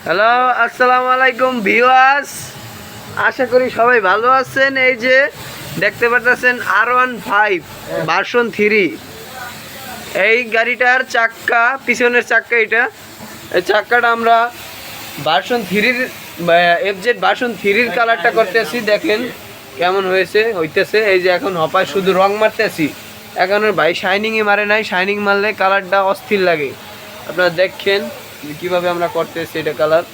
Hello, আসসালামু আলাইকুম viewers. আশা করি সবাই ভালো আছেন। এই যে দেখতে পাচ্ছেন R15 ভার্সন 3। এই গাড়িটার চাক্কা, পিছনের চাক্কা এটা। এই চাক্কাটা আমরা ভার্সন 3-র FZ ভার্সন 3-র কালারটা করতেছি। দেখেন কেমন হইতেছে। এই যে এখন হপায় শুধু রং মারতেছি। এখন ভাই শাইনিংই মারে নাই। শাইনিং মারলে কালারটা অস্থির লাগে। আপনারা দেখেন কিভাবে আমরা করতেছি এটা কালার।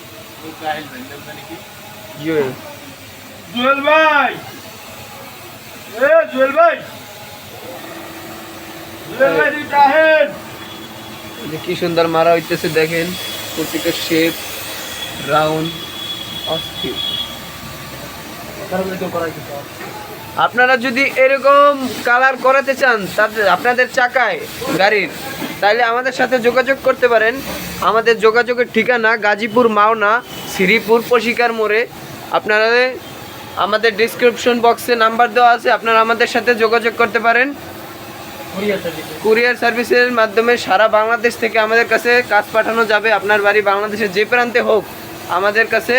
জুয়েল ভাই, জুয়েল ভাই, জুয়েল ভাই দুইটা হেড। কি সুন্দর মারা হইতেছে দেখেন, প্রত্যেকটা শেপ রাউন্ড অস্থির। আপনারা যদি এরকম কালার করাতে চান আপনাদের চাকায় গাড়ির, তাহলে আমাদের সাথে যোগাযোগ করতে পারেন। আমাদের যোগাযোগের ঠিকানা গাজীপুর মাওনা শ্রীপুর পশিকার মোড়ে। আপনারা আমাদের ডিসক্রিপশন বক্সে নাম্বার দেওয়া আছে, আপনারা আমাদের সাথে যোগাযোগ করতে পারেন। কুরিয়ার সার্ভিসের মাধ্যমে সারা বাংলাদেশ থেকে আমাদের কাছে কাজ পাঠানো যাবে। আপনার বাড়ি বাংলাদেশের যে প্রান্তে হোক, আমাদের কাছে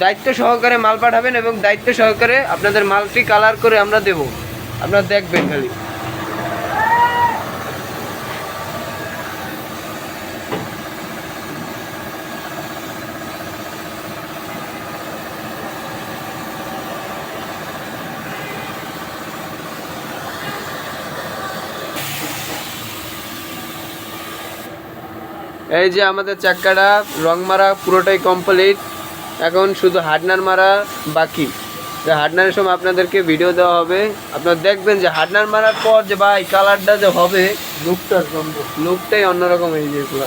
দায়িত্ব সহকারে মাল পাঠাবেন এবং দায়িত্ব সহকারে আপনাদের মালটি কালার করে আমরা দেব। আপনারা দেখবেন খালি। এই যে আমাদের চাক্কাটা রং মারা পুরোটাই কমপ্লিট। এখন শুধু হার্ডনার মারা বাকি। যে হার্ডনারের সময় আপনাদেরকে ভিডিও দেওয়া হবে। আপনারা দেখবেন যে হার্ডনার মারার পর যে ভাই কালারটা যে হবে, লুকটাই অন্যরকম। এই যেগুলো